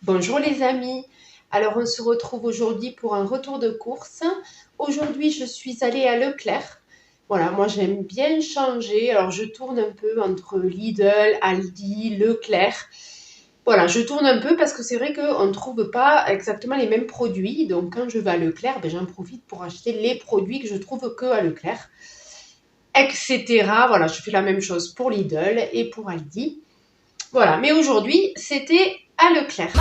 Bonjour les amis, alors on se retrouve aujourd'hui pour un retour de course. Aujourd'hui je suis allée à Leclerc. Voilà, moi j'aime bien changer, alors je tourne un peu entre Lidl, Aldi, Leclerc. Voilà, je tourne un peu parce que c'est vrai qu'on ne trouve pas exactement les mêmes produits. Donc quand je vais à Leclerc, j'en profite pour acheter les produits que je trouve que à Leclerc, etc. Voilà, je fais la même chose pour Lidl et pour Aldi. Voilà, mais aujourd'hui c'était à Leclerc.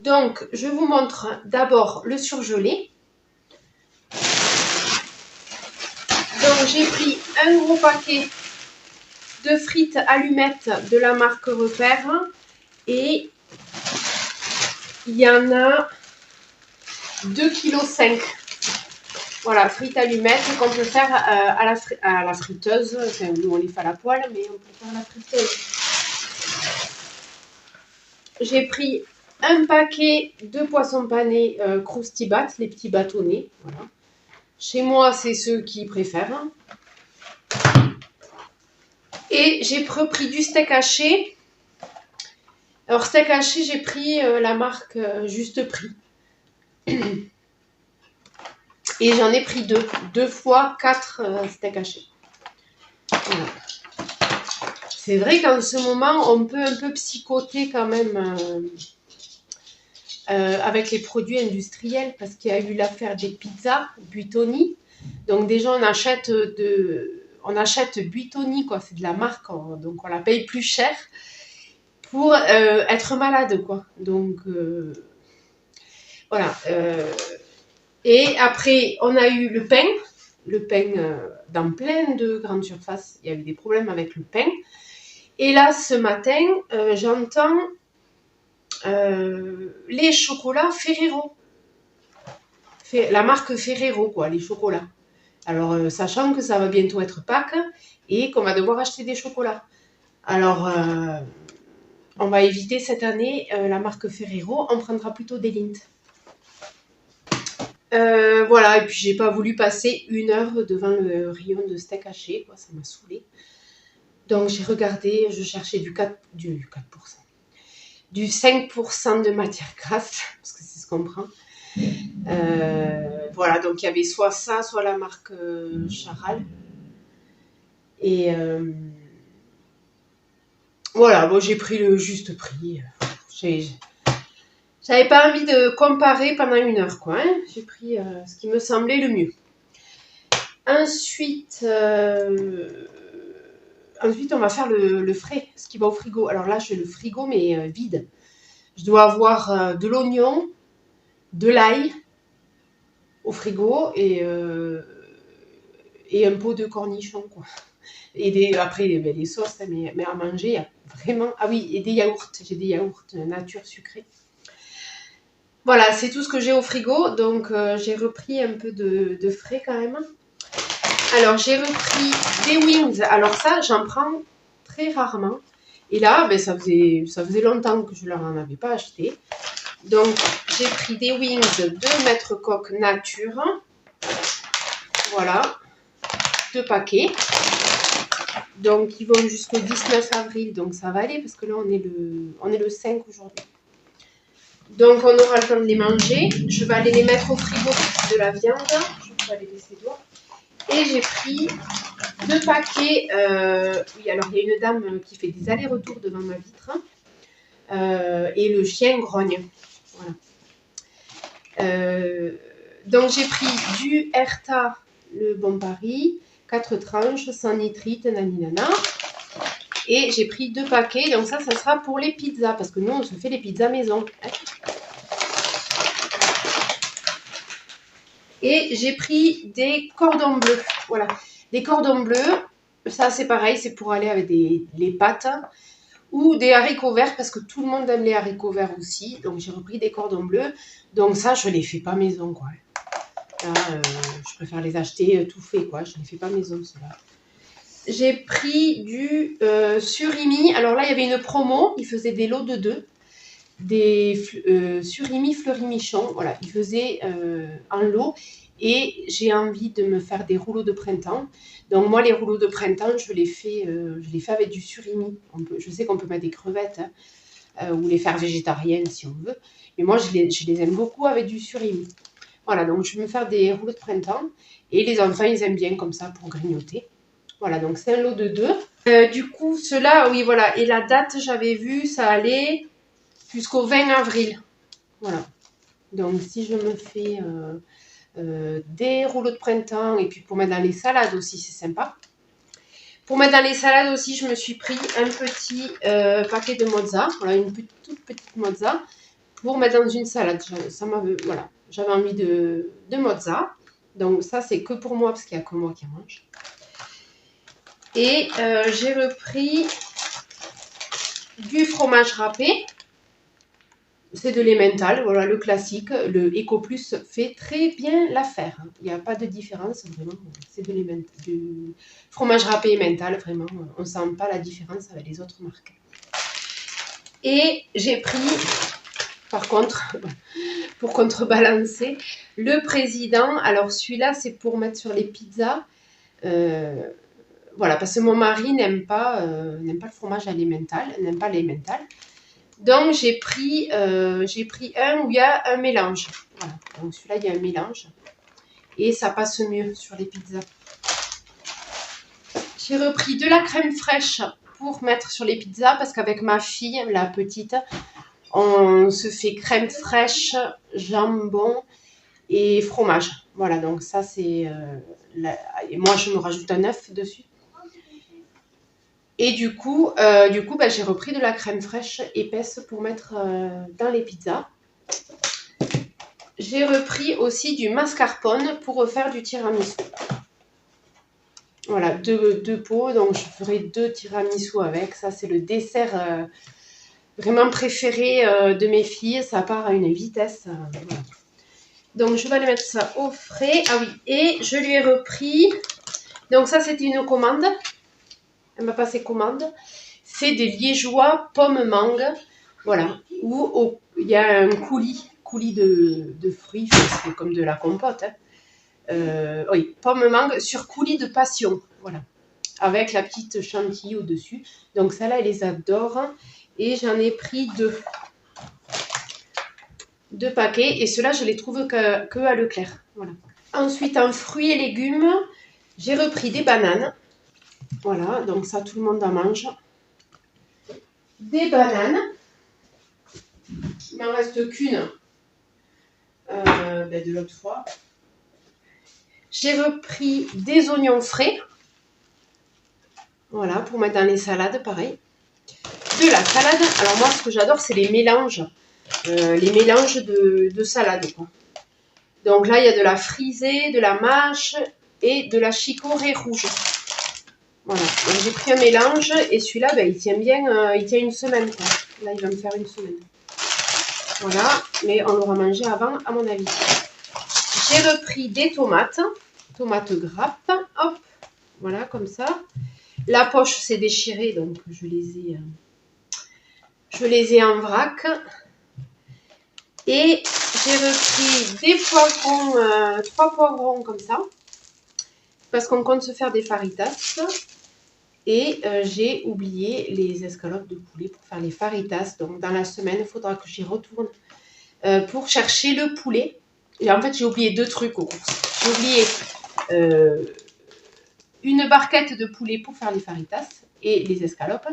Donc, je vous montre d'abord le surgelé. Donc, j'ai pris un gros paquet de frites allumettes de la marque Repère. Et il y en a 2,5 kg. Voilà, frites allumettes qu'on peut faire à la friteuse. Enfin, nous, on les fait à la poêle, mais on peut faire à la friteuse. J'ai pris un paquet de poissons panés Croustibat, les petits bâtonnets. Voilà. Chez moi, c'est ceux qui préfèrent. Et j'ai repris du steak haché. Alors, steak haché, j'ai pris la marque Juste Prix. Et j'en ai pris deux. 2 fois 4 steaks hachés. Voilà. C'est vrai qu'en ce moment, on peut un peu psychoter quand même avec les produits industriels parce qu'il y a eu l'affaire des pizzas Buitoni. Donc déjà, on achète Buitoni, quoi. C'est de la marque, donc on la paye plus cher pour être malade, quoi. Donc voilà. Et après, on a eu le pain dans plein de grandes surfaces. Il y a eu des problèmes avec le pain. Et là, ce matin, j'entends les chocolats Ferrero. La marque Ferrero, quoi, les chocolats. Alors, sachant que ça va bientôt être Pâques et qu'on va devoir acheter des chocolats. Alors, on va éviter cette année la marque Ferrero. On prendra plutôt des Lindt. Voilà, et puis j'ai pas voulu passer 1 heure devant le rayon de steak haché, quoi, ça m'a saoulée. Donc j'ai regardé, je cherchais du 5% de matière grasse, parce que c'est ce qu'on prend. Voilà, donc il y avait soit ça, soit la marque Charal. Et voilà, bon, j'ai pris le juste prix. J'avais pas envie de comparer pendant 1 heure, quoi. Hein. J'ai pris ce qui me semblait le mieux. Ensuite, on va faire le frais, ce qui va au frigo. Alors là, j'ai le frigo, mais vide. Je dois avoir de l'oignon, de l'ail au frigo et un pot de cornichons, quoi. Et après, les sauces, mais à manger, il y a vraiment... Ah oui, et des yaourts. J'ai des yaourts nature sucrés. Voilà, c'est tout ce que j'ai au frigo. Donc, j'ai repris un peu de frais quand même. Alors, j'ai repris des wings. Alors ça, j'en prends très rarement. Et là, ça faisait longtemps que je ne leur en avais pas acheté. Donc, j'ai pris des wings de Maître Coq Nature. Voilà, 2 paquets. Donc, ils vont jusqu'au 19 avril. Donc, ça va aller parce que là, on est le 5 aujourd'hui. Donc, on aura le temps de les manger. Je vais aller les mettre au frigo de la viande. Je vais aller laisser dehors. Et j'ai pris 2 paquets. Oui, alors il y a une dame qui fait des allers-retours devant ma vitre. Et le chien grogne. Voilà. Donc j'ai pris du Erta, le Bon Paris, 4 tranches, sans nitrite, naninana. Et j'ai pris 2 paquets. Donc ça sera pour les pizzas. Parce que nous, on se fait les pizzas maison. Et j'ai pris des cordons bleus. Voilà. Des cordons bleus. Ça, c'est pareil. C'est pour aller avec les pâtes. Ou des haricots verts. Parce que tout le monde aime les haricots verts aussi. Donc, j'ai repris des cordons bleus. Donc, ça, je ne les fais pas maison, quoi. Là, je préfère les acheter tout fait, quoi. Je ne les fais pas maison, ceux-là. J'ai pris du surimi. Alors là, il y avait une promo. Ils faisaient des lots de 2. Des surimi fleurimichon. Voilà, ils faisaient en lot. Et j'ai envie de me faire des rouleaux de printemps. Donc moi, les rouleaux de printemps, je les fais avec du surimi. Je sais qu'on peut mettre des crevettes, hein, ou les faire végétariennes si on veut. Mais moi, je les aime beaucoup avec du surimi. Voilà, donc je vais me faire des rouleaux de printemps. Et les enfants, ils aiment bien comme ça pour grignoter. Voilà, donc c'est un lot de 2. Du coup, ceux-là, oui, voilà. Et la date, j'avais vu, ça allait jusqu'au 20 avril. Voilà. Donc si je me fais des rouleaux de printemps, et puis pour mettre dans les salades aussi, c'est sympa. Pour mettre dans les salades aussi, je me suis pris un petit paquet de mozza, voilà, une toute petite mozza, pour mettre dans une salade. Voilà, j'avais envie de mozza, donc ça c'est que pour moi, parce qu'il n'y a que moi qui en mange. Et j'ai repris du fromage râpé. C'est de l'emmental, voilà, le classique. Le Eco Plus fait très bien l'affaire. Il n'y a pas de différence, vraiment. C'est du fromage râpé emmental, vraiment. On ne sent pas la différence avec les autres marques. Et j'ai pris, par contre, pour contrebalancer, le Président. Alors celui-là, c'est pour mettre sur les pizzas. Voilà, parce que mon mari n'aime pas le fromage à l'emmental, n'aime pas l'emmental. Donc j'ai pris un où il y a un mélange. Voilà. Donc celui-là, il y a un mélange. Et ça passe mieux sur les pizzas. J'ai repris de la crème fraîche pour mettre sur les pizzas. Parce qu'avec ma fille, la petite, on se fait crème fraîche, jambon et fromage. Voilà, donc ça c'est... et moi, je me rajoute un œuf dessus. Et du coup, j'ai repris de la crème fraîche épaisse pour mettre dans les pizzas. J'ai repris aussi du mascarpone pour refaire du tiramisu. Voilà, deux pots, donc je ferai 2 tiramisu avec. Ça, c'est le dessert vraiment préféré de mes filles. Ça part à une vitesse. Voilà. Donc, je vais aller mettre ça au frais. Ah oui, et je lui ai repris... Donc ça, c'était une commande. Elle m'a passé commande. C'est des liégeois pommes mangue. Voilà. Où il y a un coulis de fruits. C'est comme de la compote. Hein. Oui, pommes mangue sur coulis de passion. Voilà. Avec la petite chantilly au-dessus. Donc celle-là, elle les adore. Et j'en ai pris 2. 2 paquets. Et ceux-là, je les trouve que à Leclerc. Voilà. Ensuite, en fruits et légumes, j'ai repris des bananes. Voilà, donc ça, tout le monde en mange. Des bananes. Il m'en reste qu'une de l'autre fois. J'ai repris des oignons frais. Voilà, pour mettre dans les salades, pareil. De la salade. Alors moi, ce que j'adore, c'est les mélanges. Les mélanges de salade, quoi. Donc là, il y a de la frisée, de la mâche et de la chicorée rouge. Voilà, donc j'ai pris un mélange et celui-là, ben, il tient bien, il tient une semaine, quoi. Là, il va me faire une semaine. Voilà, mais on l'aura mangé avant, à mon avis. J'ai repris des tomates grappes, hop, voilà, comme ça. La poche s'est déchirée, donc je les ai en vrac. Et j'ai repris des poivrons, 3 poivrons comme ça, parce qu'on compte se faire des faritas. Et j'ai oublié les escalopes de poulet pour faire les faritas. Donc dans la semaine, il faudra que j'y retourne pour chercher le poulet. Et en fait, j'ai oublié 2 trucs aux courses. J'ai oublié une barquette de poulet pour faire les faritas et les escalopes.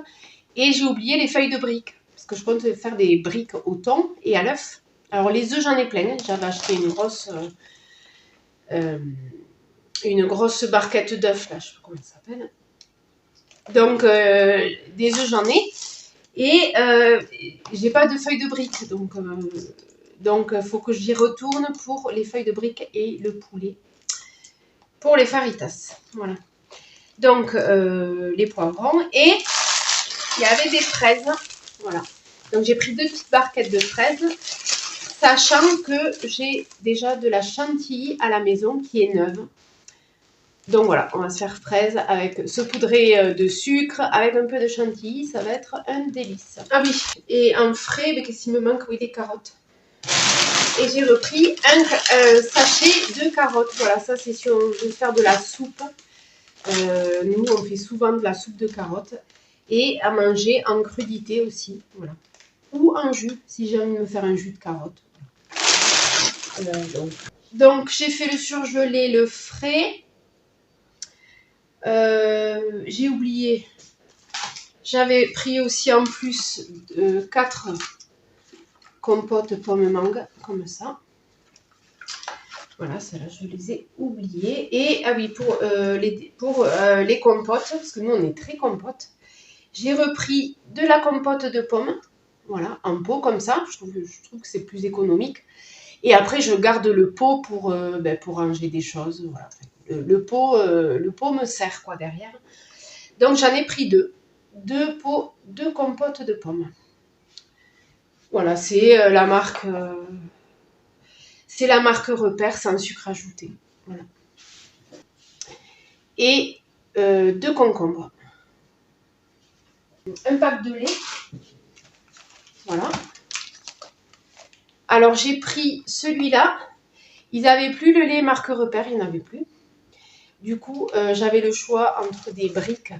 Et j'ai oublié les feuilles de briques. Parce que je compte faire des briques au thon et à l'œuf. Alors les œufs, j'en ai plein. J'avais acheté une grosse barquette d'œufs. Là, je ne sais pas comment ça s'appelle. Donc, des œufs, j'en ai. Et j'ai pas de feuilles de briques. Donc, il faut que j'y retourne pour les feuilles de briques et le poulet. Pour les faritas. Voilà. Donc, les poivrons. Et il y avait des fraises. Voilà. Donc, j'ai pris 2 petites barquettes de fraises. Sachant que j'ai déjà de la chantilly à la maison qui est neuve. Donc voilà, on va se faire fraise avec saupoudré de sucre, avec un peu de chantilly, ça va être un délice. Ah oui, et en frais, qu'est-ce qu'il me manque? Oui, des carottes. Et j'ai repris un sachet de carottes. Voilà, ça c'est si on veut faire de la soupe. Nous, on fait souvent de la soupe de carottes. Et à manger en crudité aussi. Voilà. Ou en jus, si j'ai envie de me faire un jus de carotte. Donc j'ai fait le surgelé, le frais. J'ai oublié. J'avais pris aussi en plus 4 compotes pommes mangue, comme ça. Voilà, celles-là, je les ai oubliées. Et, ah oui, pour les compotes, parce que nous, on est très compote, j'ai repris de la compote de pommes, voilà, en pot, comme ça. Je trouve que c'est plus économique. Et après, je garde le pot pour ranger des choses, voilà. Le pot me sert, quoi, derrière. Donc, j'en ai pris 2. 2 pots de compote de pommes. Voilà, c'est la marque... c'est la marque Repère sans sucre ajouté. Voilà. Et 2 concombres. Un pack de lait. Voilà. Alors j'ai pris celui-là. Ils n'avaient plus le lait marque Repère, il n'y en avait plus. Du coup, j'avais le choix entre des briques.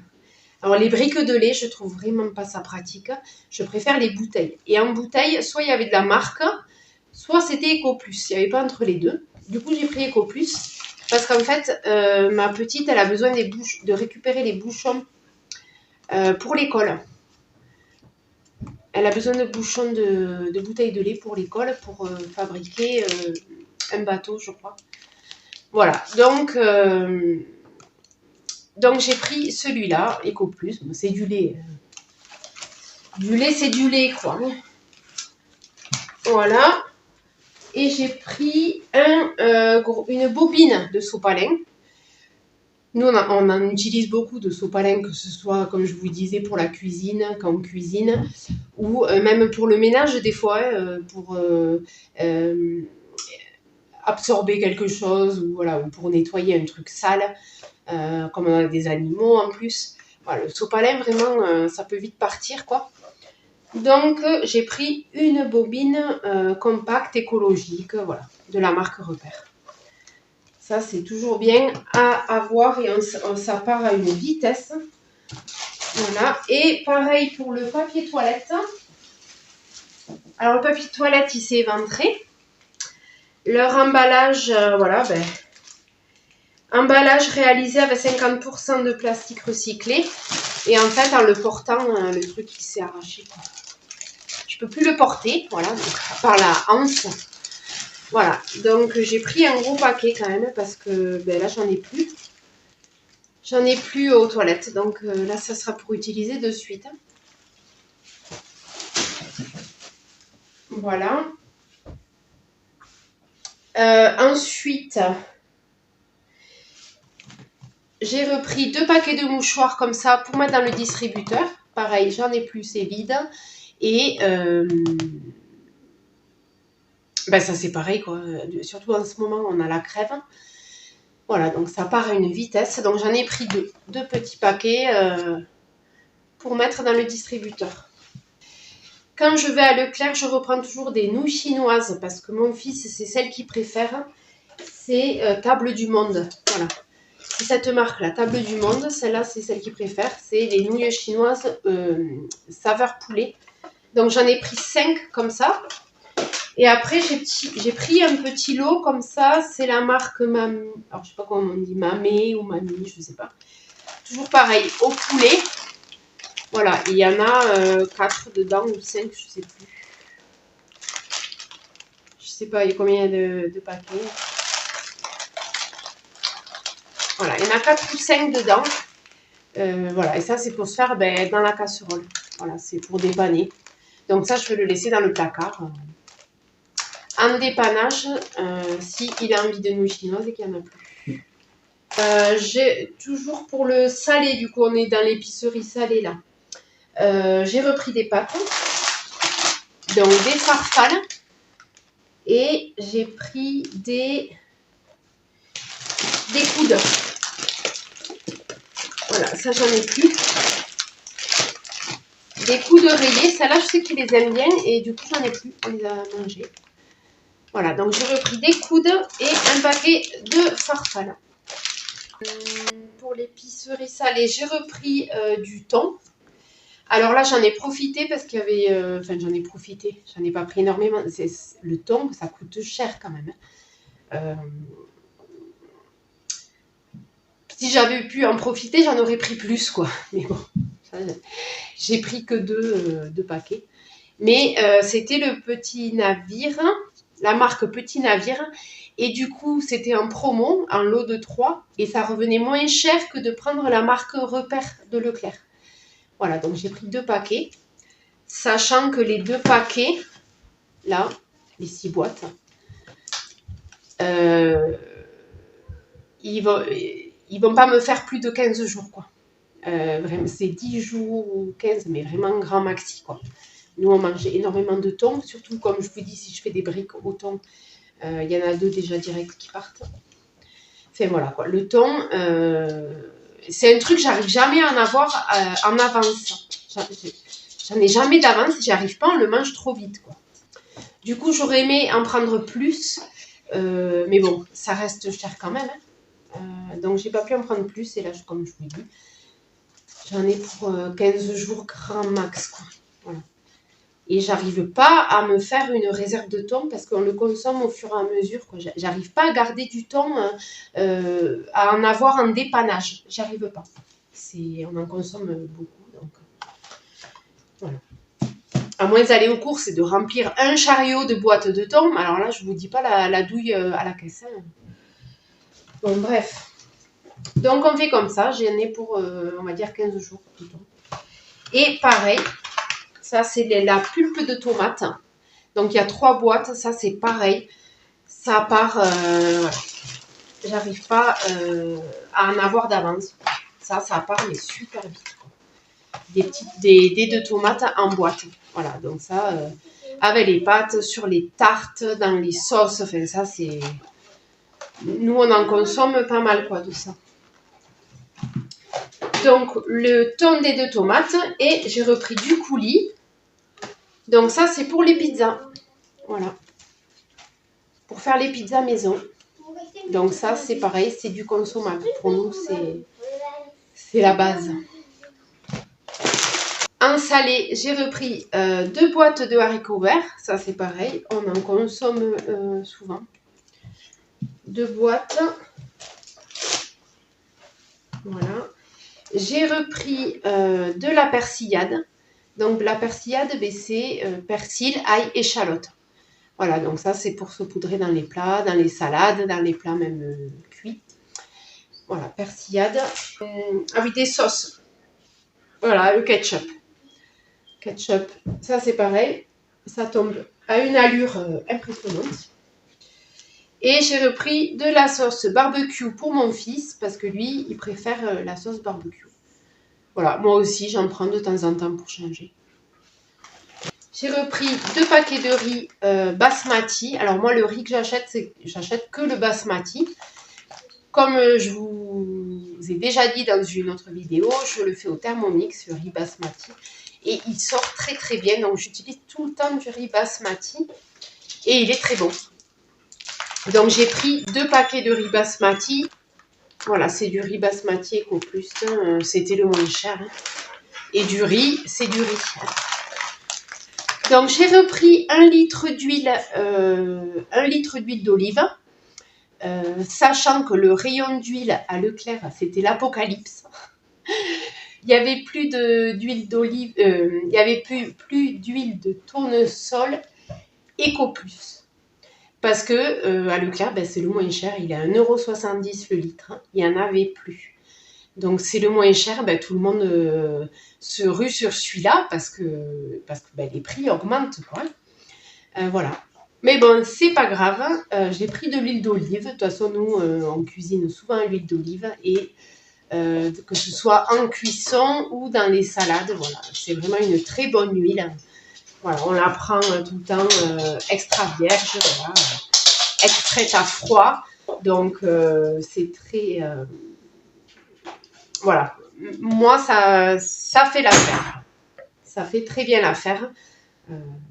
Alors les briques de lait, je trouve vraiment pas ça pratique. Je préfère les bouteilles. Et en bouteille, soit il y avait de la marque, soit c'était Eco Plus. Il n'y avait pas entre les deux. Du coup, j'ai pris Eco Plus. Parce qu'en fait, ma petite, elle a besoin de récupérer les bouchons pour l'école. Elle a besoin de bouchons de bouteilles de lait pour l'école, pour fabriquer un bateau, je crois. Voilà, donc j'ai pris celui-là, Eco Plus. Bon, c'est du lait. Du lait, c'est du lait, quoi. Voilà. Et j'ai pris une bobine de sopalin. Nous, on en utilise beaucoup de sopalin, que ce soit, comme je vous disais, pour la cuisine, quand on cuisine, ou même pour le ménage, des fois, pour absorber quelque chose, ou, voilà, ou pour nettoyer un truc sale, comme on a des animaux en plus. Voilà, le sopalin, vraiment, ça peut vite partir, quoi. Donc, j'ai pris une bobine compacte, écologique, voilà, de la marque Repère. Ça, c'est toujours bien à avoir et ça part à une vitesse. Voilà. Et pareil pour le papier toilette. Alors, le papier toilette, il s'est éventré. Leur emballage, voilà, emballage réalisé avec 50% de plastique recyclé. Et en fait, en le portant, le truc, il s'est arraché, quoi. Je peux plus le porter, voilà, donc, par la hanse. Voilà, donc j'ai pris un gros paquet quand même parce que là j'en ai plus. J'en ai plus aux toilettes, donc là ça sera pour utiliser de suite. Voilà. Ensuite, j'ai repris 2 paquets de mouchoirs comme ça pour mettre dans le distributeur. Pareil, j'en ai plus, c'est vide. Et... ça c'est pareil, quoi. Surtout en ce moment on a la crève. Voilà, donc ça part à une vitesse. Donc j'en ai pris 2 petits paquets pour mettre dans le distributeur. Quand je vais à Leclerc, je reprends toujours des nouilles chinoises parce que mon fils, c'est celle qu'il préfère. C'est Table du Monde. Voilà. C'est cette marque-là, Table du Monde. Celle-là, c'est celle qu'il préfère. C'est les nouilles chinoises saveur poulet. Donc j'en ai pris 5 comme ça. Et après, j'ai pris un petit lot comme ça. C'est la marque Mamie. Alors, je sais pas comment on dit, Mamé ou Mamie, je sais pas. Toujours pareil, au poulet. Voilà, il y en a 4 dedans ou 5, je sais plus. Je sais pas, il y a combien de paquets. Voilà, il y en a 4 ou 5 dedans. Voilà, et ça, c'est pour se faire dans la casserole. Voilà, c'est pour dépanner. Donc ça, je vais le laisser dans le placard. En dépannage, s'il a envie de nouilles chinoises et qu'il n'y en a plus. J'ai toujours pour le salé, du coup on est dans l'épicerie salée là. J'ai repris des pâtes, donc des farfales, et j'ai pris des coudes. Voilà, ça j'en ai plus. Des coudes rayés, ça là je sais qu'ils les aiment bien et du coup j'en ai plus, on les a mangés. Voilà, donc j'ai repris des coudes et un paquet de farfalle. Pour l'épicerie salée, j'ai repris du thon. Alors là, j'en ai profité parce qu'il y avait... Enfin, j'en ai profité. J'en ai pas pris énormément. Le thon, ça coûte cher quand même. Si j'avais pu en profiter, j'en aurais pris plus, quoi. Mais bon, j'ai pris que deux paquets. Mais c'était le Petit Navire, la marque Petit Navire. Et du coup, c'était en promo, en lot de 3. Et ça revenait moins cher que de prendre la marque Repère de Leclerc. Voilà, donc j'ai pris 2 paquets. Sachant que les 2 paquets, là, les 6 boîtes, ils vont pas me faire plus de 15 jours, quoi. Vraiment, c'est 10 jours ou 15, mais vraiment grand maxi, quoi. Nous, on mangeait énormément de thon, surtout comme je vous dis, si je fais des briques au thon, il y en a 2 déjà directs qui partent. Enfin voilà, quoi. Le thon, c'est un truc, j'arrive jamais à en avoir en avance. J'en ai jamais d'avance, j'y arrive pas, on le mange trop vite, quoi. Du coup, j'aurais aimé en prendre plus, mais bon, ça reste cher quand même. Donc, j'ai pas pu en prendre plus, et là, comme je vous dis, j'en ai pour 15 jours grand max, quoi. Voilà. Et j'arrive pas à me faire une réserve de thon parce qu'on le consomme au fur et à mesure, quoi. J'arrive pas à garder du thon, à en avoir en dépannage. J'y arrive pas. On en consomme beaucoup, donc voilà. À moins d'aller aux courses et de remplir un chariot de boîtes de thon. Alors là, je vous dis pas la douille à la caisse. Hein. Bon, bref. Donc, on fait comme ça. J'en ai pour, on va dire, 15 jours de thon. Et pareil, ça, c'est la pulpe de tomate. Donc, il y a 3 boîtes. Ça, c'est pareil. Ça part... voilà. J'arrive pas à en avoir d'avance. Ça part, mais super vite. Des dés de tomates en boîte. Voilà, donc ça, avec les pâtes, sur les tartes, dans les sauces, enfin ça c'est... Nous, on en consomme pas mal, quoi, de ça. Donc, le thon des 2 tomates, et j'ai repris du coulis. Donc ça, c'est pour les pizzas. Voilà. Pour faire les pizzas maison. Donc ça, c'est pareil, c'est du consommable. Pour nous, c'est la base. En salé, j'ai repris 2 boîtes de haricots verts. Ça, c'est pareil. On en consomme souvent. 2 boîtes. Voilà. J'ai repris de la persillade. Donc, la persillade, c'est persil, ail, échalote. Voilà, donc ça, c'est pour saupoudrer dans les plats, dans les salades, dans les plats même cuits. Voilà, persillade. Ah oui, des sauces. Voilà, le ketchup. Ketchup, ça c'est pareil, ça tombe à une allure impressionnante. Et j'ai repris de la sauce barbecue pour mon fils, parce que lui, il préfère la sauce barbecue. Voilà, moi aussi, j'en prends de temps en temps pour changer. J'ai repris 2 paquets de riz basmati. Alors moi, le riz que j'achète que le basmati. Comme je vous ai déjà dit dans une autre vidéo, je le fais au Thermomix, le riz basmati. Et il sort très très bien. Donc j'utilise tout le temps du riz basmati. Et il est très bon. Donc j'ai pris 2 paquets de riz basmati. Voilà, c'est du riz basmati Eco Plus. C'était le moins cher. Hein. Et du riz, c'est du riz. Donc j'ai repris 1 litre d'huile d'olive. Sachant que le rayon d'huile à Leclerc, c'était l'apocalypse. Il n'y avait plus d'huile d'olive, il n'y avait plus d'huile de tournesol Eco Plus. Parce que à Leclerc, c'est le moins cher, il est à 1,70 € le litre. Hein. Il n'y en avait plus. Donc c'est le moins cher, tout le monde se rue sur celui-là parce que les prix augmentent, quoi. Voilà. Mais bon, c'est pas grave. J'ai pris de l'huile d'olive. De toute façon, nous, on cuisine souvent à l'huile d'olive. Et que ce soit en cuisson ou dans les salades, voilà. C'est vraiment une très bonne huile. Voilà, on la prend tout le temps extra vierge, voilà, extraite à froid. Donc, c'est très... voilà. Moi, ça fait l'affaire. Ça fait très bien l'affaire.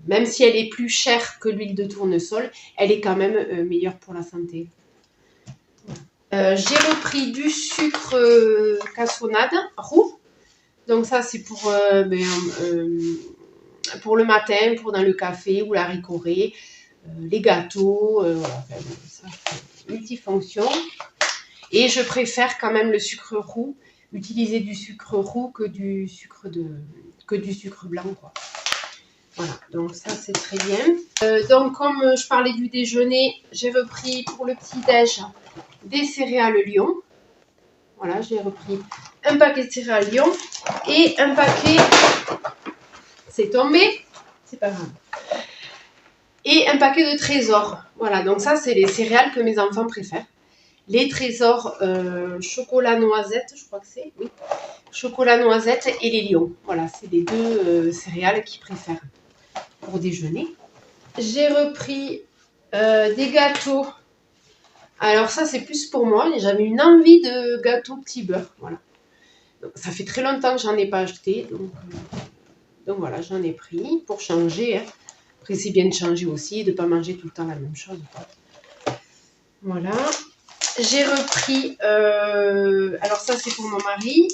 Même si elle est plus chère que l'huile de tournesol, elle est quand même meilleure pour la santé. J'ai repris du sucre cassonade roux. Donc ça, c'est pour le matin, pour dans le café ou la ricorée, les gâteaux, voilà, enfin, ça, multifonction. Et je préfère quand même le sucre roux, utiliser du sucre roux que du sucre blanc, quoi. Voilà, donc ça c'est très bien. Donc comme je parlais du déjeuner, j'ai repris pour le petit-déj des céréales Lion. Voilà, j'ai repris un paquet de céréales Lion et un paquet, c'est tombé, c'est pas grave, et un paquet de trésors. Voilà, donc ça c'est les céréales que mes enfants préfèrent. Les trésors chocolat noisette, je crois que c'est, oui, chocolat noisette et les Lions. Voilà, c'est les deux céréales qu'ils préfèrent pour déjeuner. J'ai repris des gâteaux. Alors ça c'est plus pour moi, j'avais une envie de gâteau petit beurre, voilà. Donc, ça fait très longtemps que j'en ai pas acheté, donc voilà, j'en ai pris pour changer. Hein. Après c'est bien de changer aussi et de ne pas manger tout le temps la même chose. Voilà. J'ai repris, alors ça c'est pour mon mari,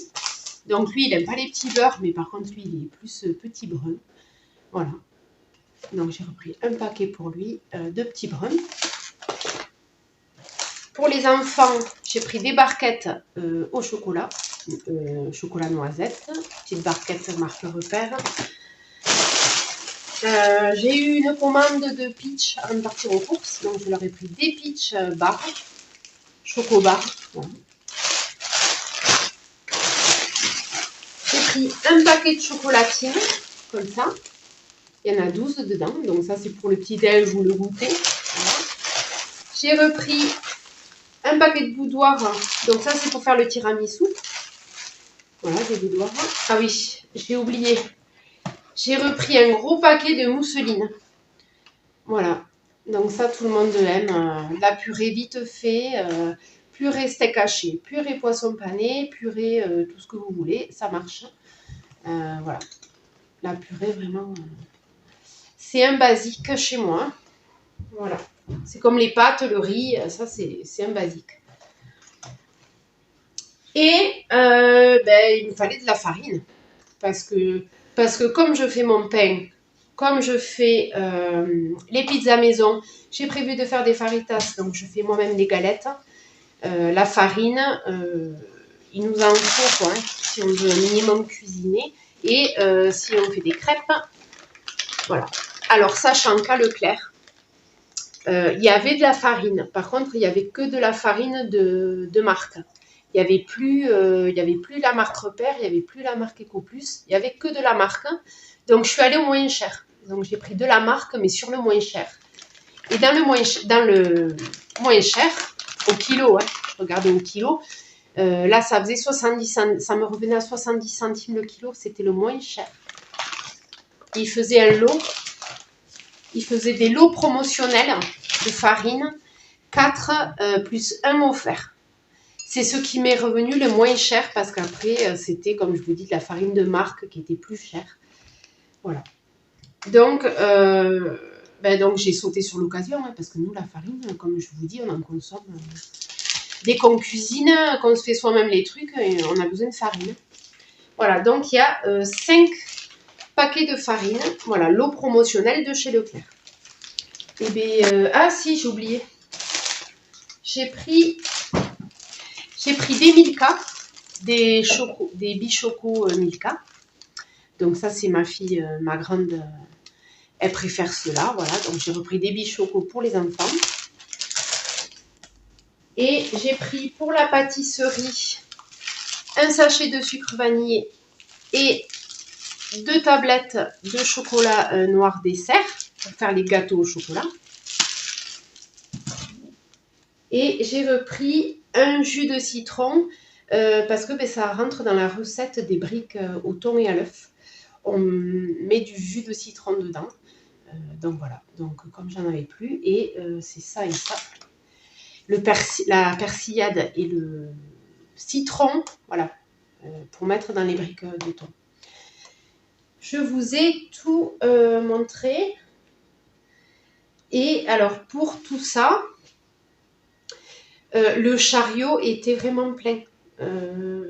donc lui il n'aime pas les petits beurres, mais par contre lui il est plus petit brun. Voilà. Donc j'ai repris un paquet pour lui de petits bruns. Pour les enfants, j'ai pris des barquettes au chocolat, chocolat noisette, petite barquette marque Repère. J'ai eu une commande de Peach avant de partir aux courses, donc je leur ai pris des Peach bars, chocobar. Voilà. J'ai pris un paquet de chocolatines, comme ça. Il y en a 12 dedans, donc ça c'est pour le petit-déj ou le goûter. Voilà. J'ai repris un paquet de boudoirs, donc ça c'est pour faire le tiramisu. Voilà, des boudoirs. Ah oui, j'ai oublié. J'ai repris un gros paquet de mousseline. Voilà, donc ça tout le monde aime. La purée vite fait, purée steak haché, purée poisson pané, purée tout ce que vous voulez, ça marche. Voilà, la purée vraiment, c'est un basique chez moi. Voilà, c'est comme les pâtes, le riz, ça c'est un basique. Et il me fallait de la farine parce que comme je fais mon pain, comme je fais les pizzas maison, j'ai prévu de faire des faritas, donc je fais moi-même des galettes. La farine, il nous en faut quoi, si on veut un minimum cuisiner. Et si on fait des crêpes, voilà. Alors sachant qu'à Leclerc, il y avait de la farine. Par contre, il n'y avait que de la farine de marque. Il n'y avait plus la marque Repère, il n'y avait plus la marque EcoPlus, il n'y avait que de la marque. Donc, je suis allée au moins cher. Donc, j'ai pris de la marque, mais sur le moins cher. Et dans le moins cher, au kilo, hein, je regardais au kilo, là, ça faisait 70 centimes, ça me revenait à 70 centimes le kilo, c'était le moins cher. Il faisait un lot, il faisait des lots promotionnels de farine, 4 plus 1 offert. C'est ce qui m'est revenu le moins cher parce qu'après, c'était, comme je vous dis, de la farine de marque qui était plus chère. Voilà. Donc j'ai sauté sur l'occasion hein, parce que nous, la farine, comme je vous dis, on en consomme. Dès qu'on cuisine, qu'on se fait soi-même les trucs, on a besoin de farine. Voilà, donc il y a 5 paquets de farine. Voilà, lot promotionnel de chez Leclerc. Et ah si, j'ai oublié. J'ai pris des Milka, des bichocos Milka. Donc ça, c'est ma fille, ma grande, elle préfère cela. Voilà, donc j'ai repris des bichocos pour les enfants. Et j'ai pris pour la pâtisserie un sachet de sucre vanillé et 2 tablettes de chocolat noir dessert pour faire les gâteaux au chocolat. Et j'ai repris un jus de citron parce que ça rentre dans la recette des briques au thon et à l'œuf. On met du jus de citron dedans. Donc voilà, donc comme j'en avais plus, et c'est ça et ça. La persillade et le citron, voilà, pour mettre dans les briques de thon. Je vous ai tout montré. Et alors, pour tout ça, le chariot était vraiment plein.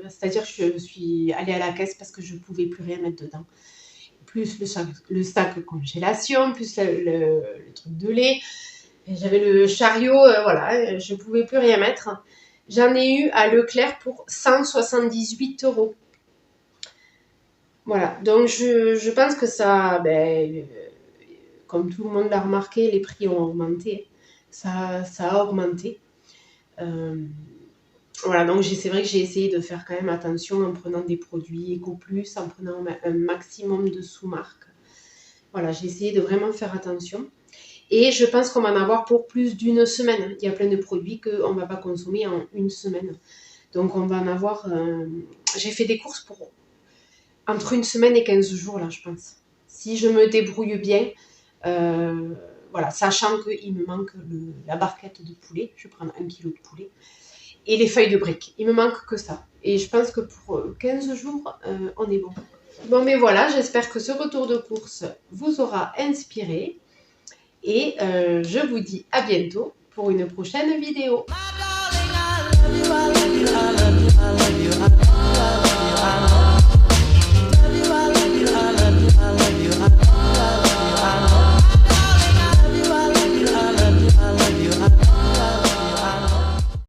C'est-à-dire que je suis allée à la caisse parce que je ne pouvais plus rien mettre dedans. Plus le sac congélation, plus le truc de lait. J'avais le chariot, voilà, je ne pouvais plus rien mettre. J'en ai eu à Leclerc pour 178 €. Voilà, donc je pense que ça, ben, comme tout le monde l'a remarqué, les prix ont augmenté. Ça a augmenté. Voilà, donc c'est vrai que j'ai essayé de faire quand même attention en prenant des produits Eco+, en prenant un maximum de sous-marques. Voilà, j'ai essayé de vraiment faire attention. Et je pense qu'on va en avoir pour plus d'une semaine. Il y a plein de produits qu'on ne va pas consommer en une semaine. Donc on va en avoir... J'ai fait des courses pour entre une semaine et 15 jours, là, je pense. Si je me débrouille bien, voilà, sachant qu'il me manque la barquette de poulet. Je vais prendre 1 kg de poulet. Et les feuilles de briques. Il me manque que ça. Et je pense que pour 15 jours, on est bon. Bon, mais voilà, j'espère que ce retour de course vous aura inspiré. Et je vous dis à bientôt pour une prochaine vidéo.